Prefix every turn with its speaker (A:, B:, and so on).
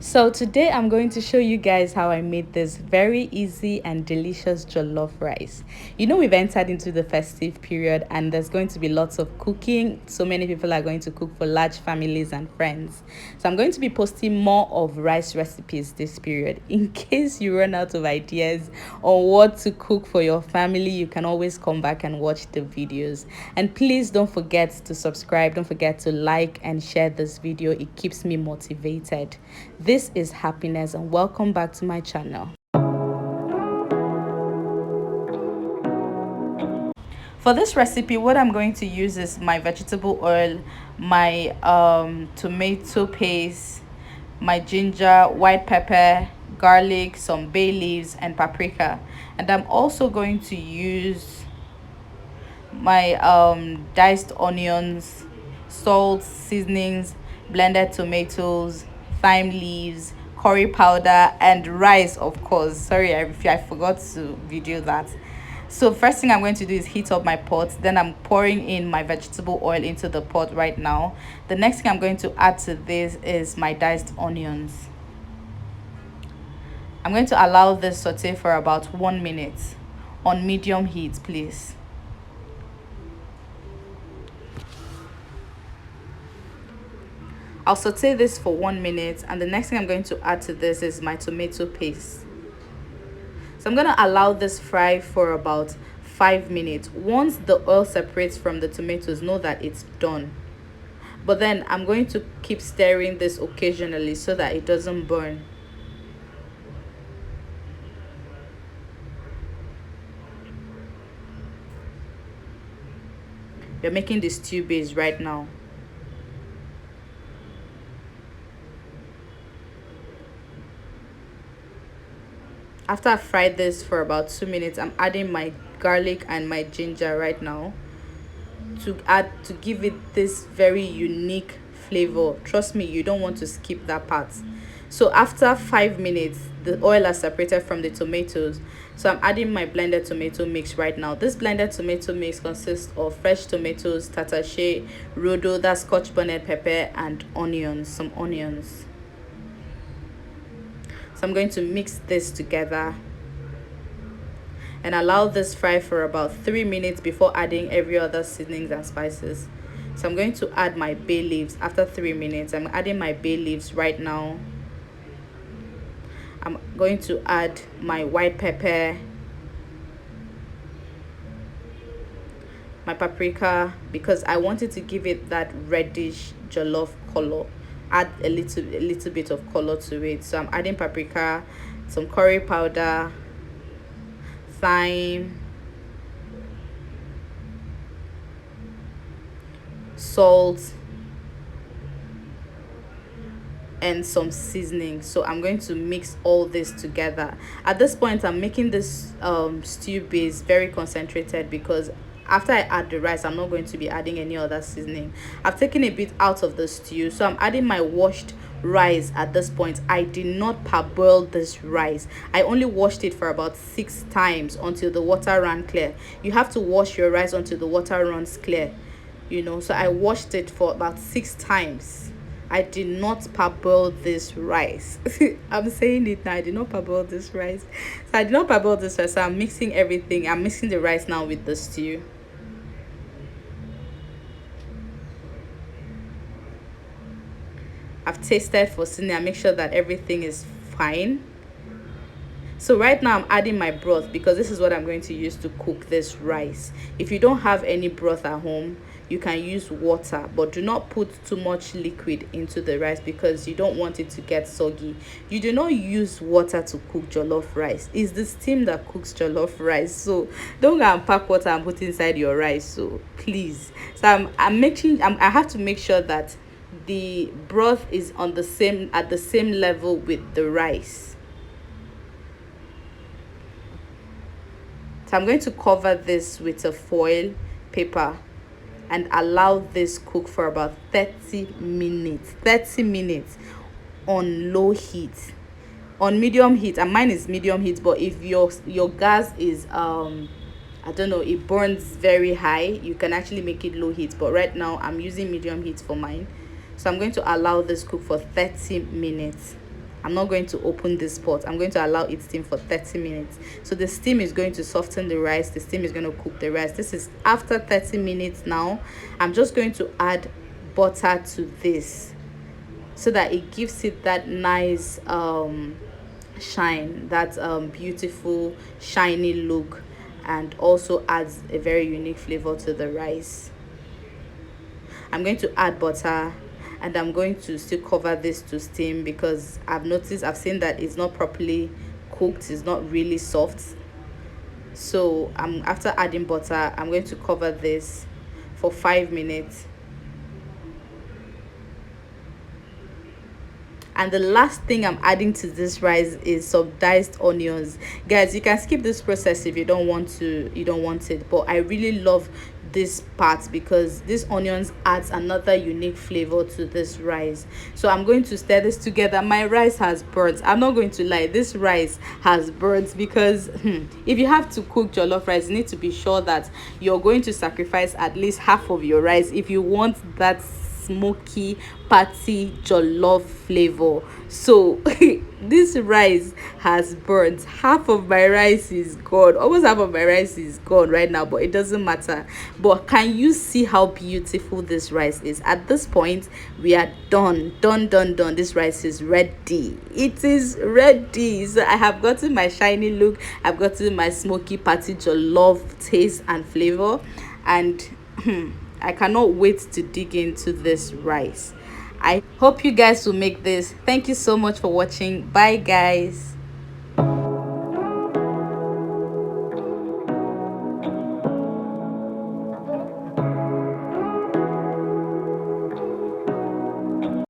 A: So today I'm going to show you guys how I made this very easy and delicious jollof rice. You know, we've entered into the festive period and there's going to be lots of cooking. So many people are going to cook for large families and friends. So I'm going to be posting more of rice recipes this period. In case you run out of ideas on what to cook for your family, you can always come back and watch the videos. And please don't forget to subscribe. Don't forget to like and share this video. It keeps me motivated. This is Happiness and welcome back to my channel. For this recipe, what I'm going to use is my vegetable oil, my tomato paste, my ginger, white pepper, garlic, some bay leaves and paprika. And I'm also going to use my diced onions, salt, seasonings, blended tomatoes, thyme leaves, curry powder and rice, of course. Sorry, I forgot to video that. So first thing I'm going to do is heat up my pot. Then I'm pouring in my vegetable oil into the pot right now. The next thing I'm going to add to this is my diced onions. I'm going to allow this saute for about 1 minute on medium heat, please. I'll saute this for 1 minute, and the next thing I'm going to add to this is my tomato paste. So I'm going to allow this fry for about 5 minutes. Once the oil separates from the tomatoes, know that it's done. But then I'm going to keep stirring this occasionally so that it doesn't burn. We're making the stew base right now. After I fried this for about 2 minutes, I'm adding my garlic and my ginger right now to give it this very unique flavor. Trust me, you don't want to skip that part. So after 5 minutes, the oil has separated from the tomatoes. So I'm adding my blended tomato mix right now. This blended tomato mix consists of fresh tomatoes, tatashe, rodo, that's scotch bonnet pepper, and onions, some onions. So I'm going to mix this together and allow this fry for about 3 minutes before adding every other seasonings and spices. So I'm going to add my bay leaves after 3 minutes. I'm adding my bay leaves right now. I'm going to add my white pepper, my paprika, because I wanted to give it that reddish jollof color. Add a little bit of color to it. So I'm adding paprika, some curry powder, thyme, salt, and some seasoning. So I'm going to mix all this together. At this point, I'm making this stew base very concentrated because after I add the rice, I'm not going to be adding any other seasoning. I've taken a bit out of the stew, so I'm adding my washed rice. At this point, I did not parboil this rice. I only washed it for about 6 times until the water ran clear. You have to wash your rice until the water runs clear, you know. So I washed it for about 6 times. I did not parboil this rice. I'm saying it now, I did not parboil this rice. So I did not parboil this rice. So I'm mixing everything. I'm mixing the rice now with the stew. I've tasted for seasoning. I make sure that everything is fine. So right now I'm adding my broth because this is what I'm going to use to cook this rice. If you don't have any broth at home, you can use water, but do not put too much liquid into the rice because you don't want it to get soggy. You do not use water to cook jollof rice. It's the steam that cooks jollof rice. So don't go and pack water and put inside your rice. So please. So I have to make sure that the broth is on at the same level with the rice. So I'm going to cover this with a foil paper and allow this cook for about 30 minutes on low heat. On medium heat, and mine is medium heat, but if your gas is I don't know, it burns very high, you can actually make it low heat, but right now I'm using medium heat for mine. So I'm going to allow this cook for 30 minutes. I'm not going to open this pot. I'm going to allow it steam for 30 minutes. So the steam is going to soften the rice, the steam is going to cook the rice. This is after 30 minutes now. I'm just going to add butter to this so that it gives it that nice shine, that beautiful shiny look, and also adds a very unique flavor to the rice. I'm going to add butter, and I'm going to still cover this to steam because I've seen that it's not properly cooked, it's not really soft. So after adding butter, I'm going to cover this for 5 minutes. And the last thing I'm adding to this rice is some diced onions. Guys, you can skip this process if you don't want it, but I really love this part because this onions adds another unique flavor to this rice. So I'm going to stir this together. My rice has burnt. I'm not going to lie, this rice has burnt because if you have to cook jollof rice, you need to be sure that you're going to sacrifice at least half of your rice if you want that smoky patty jollof flavor. So this rice has burnt. Half of my rice is gone, almost half of my rice is gone right now, but it doesn't matter. But can you see how beautiful this rice is? At this point, we are done. This rice is ready. It is ready. So I have gotten my shiny look, I've gotten my smoky patty jollof taste and flavor, and I cannot wait to dig into this rice. I hope you guys will make this. Thank you so much for watching. Bye guys.